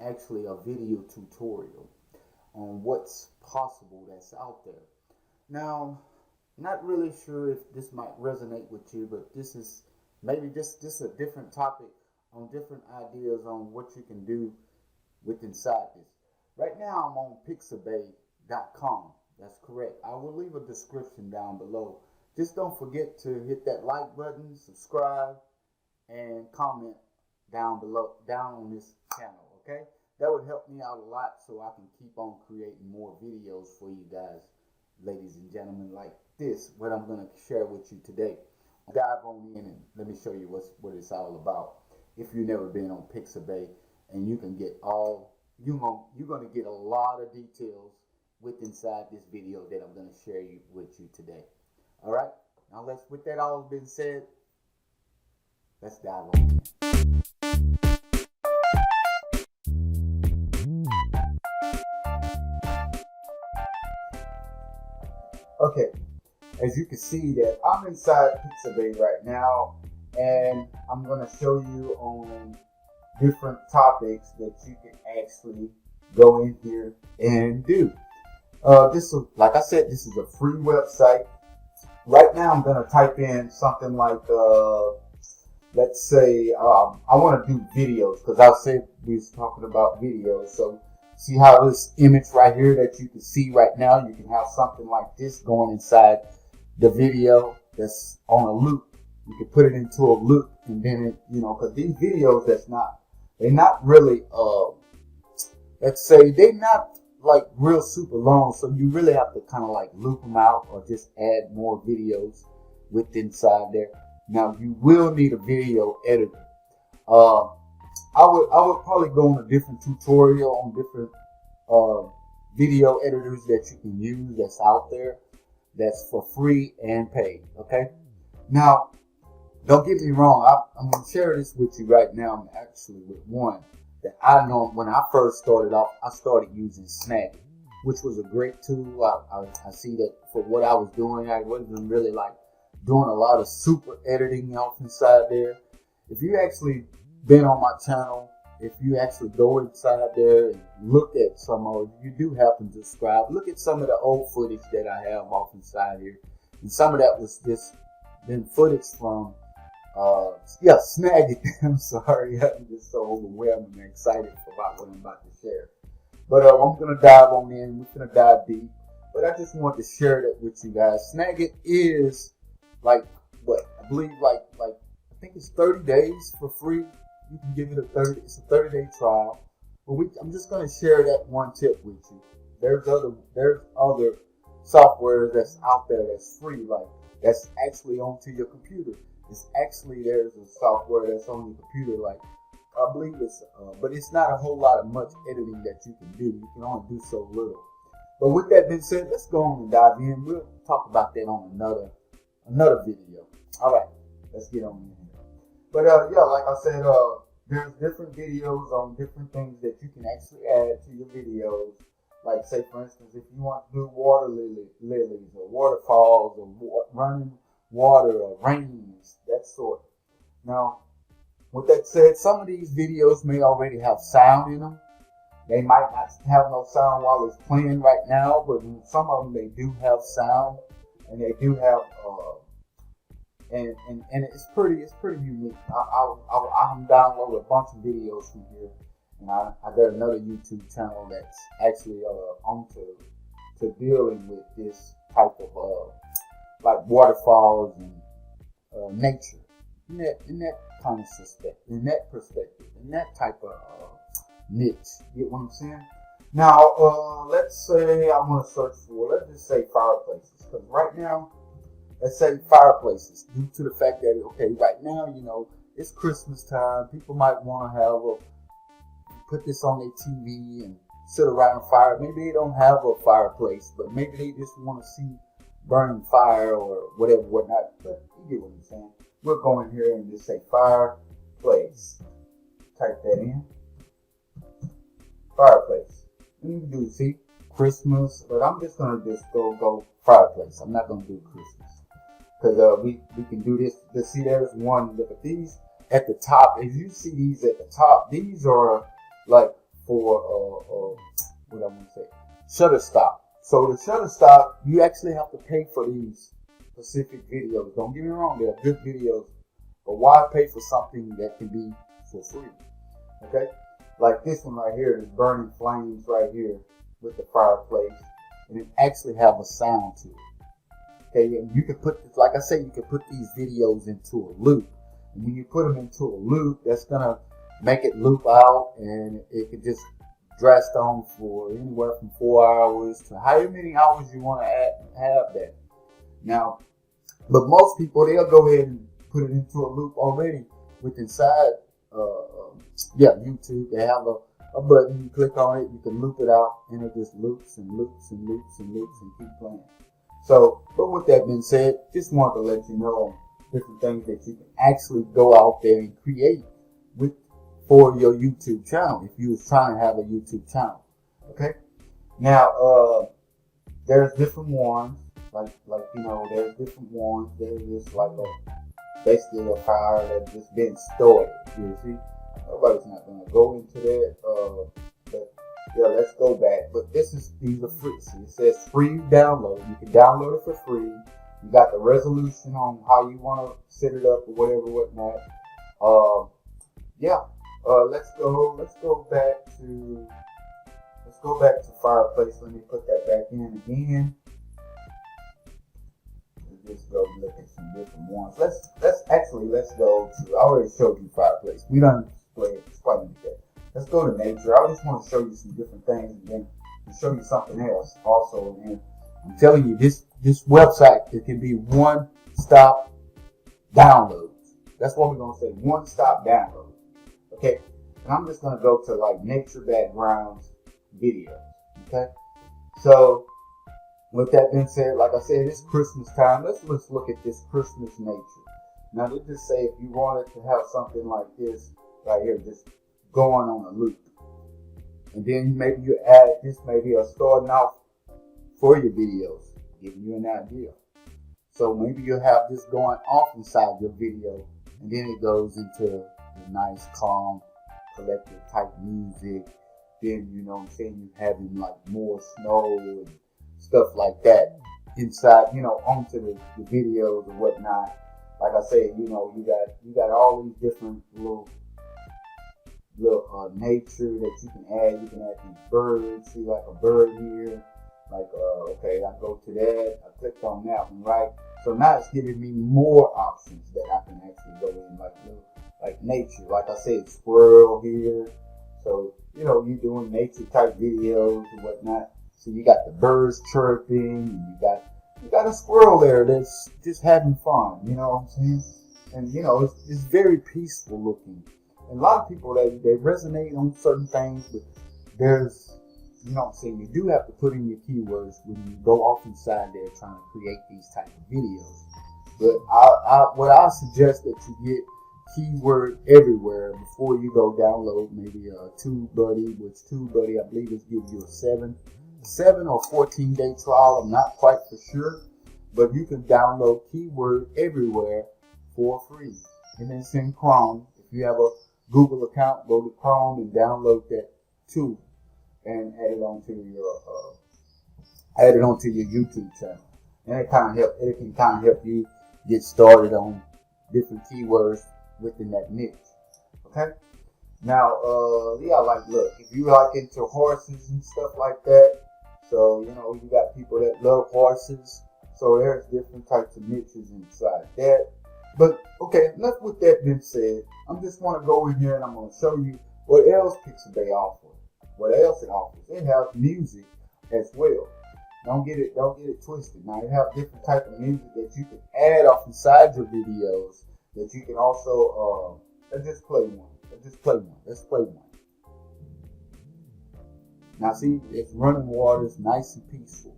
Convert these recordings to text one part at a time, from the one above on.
actually a video tutorial on what's possible that's out there. Now, not really sure if this might resonate with you, but this is maybe just a different topic on different ideas on what you can do with inside this. Right now I'm on pixabay.com. That's correct. I will leave a description down below. Just don't forget to hit that like button, subscribe, and comment down below, down on this channel, okay? That would help me out a lot so I can keep on creating more videos for you guys, ladies and gentlemen, like this, what I'm going to share with you today. Dive on in and let me show you what it's all about. If you've never been on Pixabay, and you can get you're going to get a lot of details with inside this video that I'm going to share with you today. All right, now with that all been said, let's dive on in. Okay, as you can see that I'm inside Pixabay right now, and I'm going to show you on different topics that you can actually go in here and do. Like I said, this is a free website. Right now I'm going to type in something like, let's say, I want to do videos, because I said we was talking about videos. So see how this image right here that you can see right now, you can have something like this going inside the video that's on a loop. You can put it into a loop, and then it, because these videos they're not really, let's say they're not like real super long, so you really have to kind of like loop them out or just add more videos with inside there. Now you will need a video editor. I would probably go on a different tutorial on different video editors that you can use that's out there, that's for free and paid. Okay, now don't get me wrong, I'm going to share this with you right now. I'm actually with one that I know. When I first started off, I started using Snagit, which was a great tool. I see that for what I was doing, I wasn't really like doing a lot of super editing off inside there. If you actually been on my channel, if you actually go inside there and look at some of, you do happen to subscribe, look at some of the old footage that I have off inside here. And some of that was just been footage from Snagit. I'm sorry, I'm just so overwhelmed and excited about what I'm about to share. But I'm gonna dive on in. We're gonna dive deep. But I just wanted to share that with you guys. Snagit is like what I believe, like I think it's 30 days for free. You can give it it's a 30-day trial. But I'm just gonna share that one tip with you. There's other software that's out there that's free, like that's actually onto your computer. It's actually, there's a software that's on your computer, like I believe it's, but it's not a whole lot of much editing that you can do. You can only do so little. But with that being said, let's go on and dive in. We'll talk about that on another video. All right, let's get on in here. But yeah, like I said, there's different videos on different things that you can actually add to your videos. Like say, for instance, if you want to do water lilies or waterfalls or running water or rains, that sort. Now, with that said, some of these videos may already have sound in them. They might not have no sound while it's playing right now, but some of them they do have sound, and they do have and it's pretty unique. I'm download a bunch of videos from here, and I got another YouTube channel that's actually onto dealing with this type of like waterfalls and nature, in that kind of perspective, in that type of niche. Get what I'm saying? Now, let's say I want to search for, let's just say fireplaces, because right now, let's say fireplaces, due to the fact that, okay, right now, it's Christmas time, people might want to put this on their TV and sit around a fire. Maybe they don't have a fireplace, but maybe they just want to see burning fire or whatnot. But you get what I'm saying. We'll go in here and just say fireplace. Type that in. Fireplace. And you can do, see, Christmas, but I'm just gonna go fireplace. I'm not gonna do Christmas, because we can do this. Let's see, there's one. Look at these at the top. If you see these at the top, these are like for what I want to say, shutter stop. So the shutter stop, you actually have to pay for these specific videos. Don't get me wrong, they're good videos, but why pay for something that can be for free? Okay, like this one right here, is burning flames right here with the fireplace, and it actually have a sound to it. Okay, and you can put, like I say, you can put these videos into a loop. And when you put them into a loop, that's gonna make it loop out, and it can just dress on for anywhere from 4 hours to however many hours you want to have that. Now, but most people, they'll go ahead and put it into a loop already with inside YouTube. They have a button, you click on it, you can loop it out, and it just loops and loops and loops and loops and keep playing. So, but with that being said, just wanted to let you know different things that you can actually go out there and create with for your YouTube channel if you was trying to have a YouTube channel. Okay. Now, there's different ones, like there's different ones. There's just like basically a fire that's just been stored. You see, nobody's not gonna go into that. But yeah, let's go back. But these are free. See, it says free download. You can download it for free. You got the resolution on how you want to set it up or whatnot. Let's go back to fireplace. Let me put that back in again. Let's just go look at some different ones. Let's go to, I already showed you fireplace. We don't explain that. Let's go to nature. I just want to show you some different things and then show you something else also. And I'm telling you, this website, it can be one-stop downloads. That's what we're going to say, one-stop download. Okay? And I'm just going to go to like nature backgrounds videos. Okay? So, with that being said, like I said, it's Christmas time. Let's look at this Christmas nature. Now, let's just say if you wanted to have something like this right here, just going on a loop. And then maybe you add this, maybe a starting off for your videos, giving you an idea. So maybe you'll have this going off inside your video, and then it goes into a nice, calm, collective type music. Then, you know what I'm saying, you're having like more snow and stuff like that inside, onto the videos or whatnot. Like I said, you got all these different little nature that you can add. You can add these birds. See, like a bird here. Like, okay, I go to that. I clicked on that one, right? So now it's giving me more options that I can actually go in, like nature. Like I said, squirrel here. So, you're doing nature type videos and whatnot. So you got the birds chirping, and you got a squirrel there that's just having fun. You know what I'm saying? And it's very peaceful looking. And a lot of people they resonate on certain things, but there's, you know what I'm saying, you do have to put in your keywords when you go off inside there trying to create these type of videos. But I suggest that you get keyword everywhere before you go download maybe a TubeBuddy, which TubeBuddy I believe is giving you a 7 or 14 day trial. I'm not quite for sure, but you can download keyword everywhere for free. And it's in Chrome. If you have a Google account, go to Chrome and download that too, and add it onto your YouTube channel. And it can kind of help you get started on different keywords within that niche. Okay. Now, look, if you like into horses and stuff like that, so you got people that love horses. So there's different types of niches inside that. But okay, enough with that being said. I'm just want to go in here and I'm going to show you what else Pixabay offers. What else it offers? It has music as well. Don't get it twisted. Now it have different type of music that you can add off inside your videos. That you can also let's just play one. Let's play one. Now see, it's running water. It's nice and peaceful.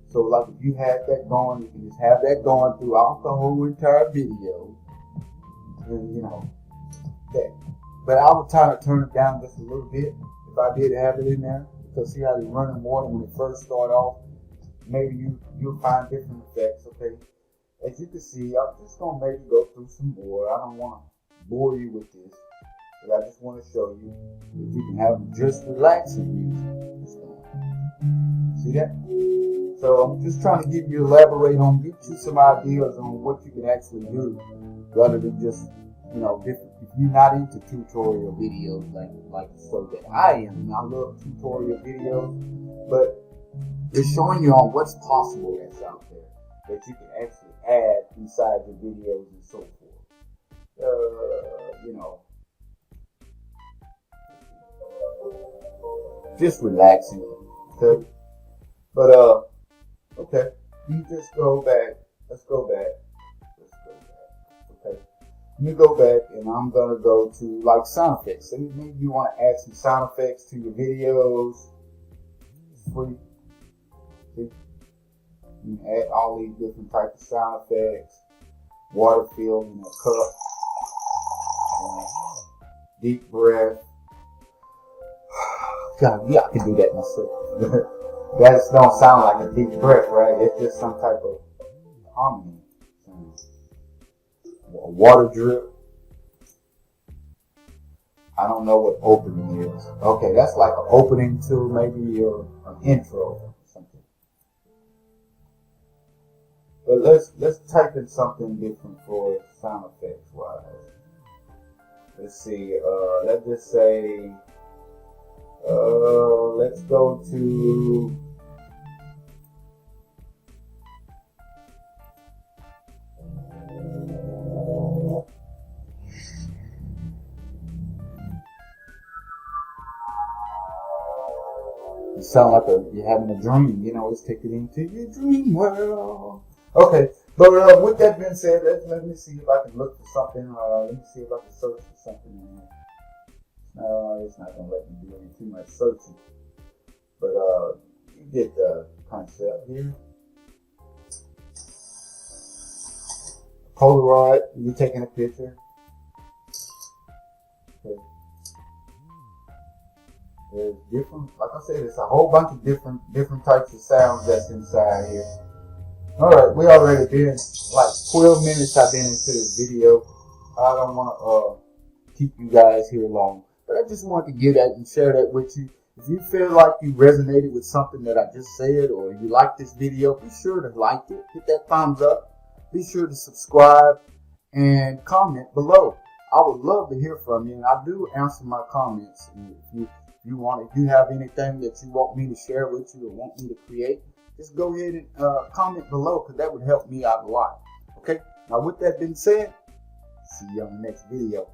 So like if you have that going, you can just have that going throughout the whole entire video. And that. But I would try to turn it down just a little bit if I did have it in there. Because see how it's running water when it first start off. Maybe you'll find different effects, okay? As you can see, I'm just gonna maybe go through some more. I don't want to bore you with this. But I just want to show you that you can have just relaxing music. See that? So I'm just trying to get get you some ideas on what you can actually do, rather than just, different. If you're not into tutorial videos like so that I am, and I love tutorial videos, but it's showing you on what's possible that's out there that you can actually add inside your videos and so forth. Just relaxing. Okay. But okay. You just go back. Let's go back. Okay. Let me go back, and I'm gonna go to like sound effects. So maybe you want to add some sound effects to your videos. It's free. See? You can add all these different types of sound effects. Water filled in a cup. Deep breath. God, yeah, I can do that myself. That just don't sound like a deep breath, right? It's just some type of harmony. A water drip. I don't know what opening is. Okay, that's like an opening to maybe an intro or something. But let's type in something different for sound effects wise. Let's see. Let's just say. Let's go to. You sound like you're having a dream. Let's take it into your dream world. Okay, but with that being said, let me see if I can look for something. Let me see if I can search for something in here. No, it's not gonna let me do any too much searching. But you get the concept here. Polaroid, you're taking a picture. Okay. There's different, like I said, it's a whole bunch of different types of sounds that's inside here. Alright, we already been like 12 minutes I've been into this video. I don't want to keep you guys here long. But I just wanted to get that and share that with you. If you feel like you resonated with something that I just said, or you like this video, be sure to like it, hit that thumbs up. Be sure to subscribe and comment below. I would love to hear from you, and I do answer my comments. And if you have anything that you want me to share with you or want me to create, just go ahead and comment below, because that would help me out a lot. Okay. Now, with that being said, see you on the next video.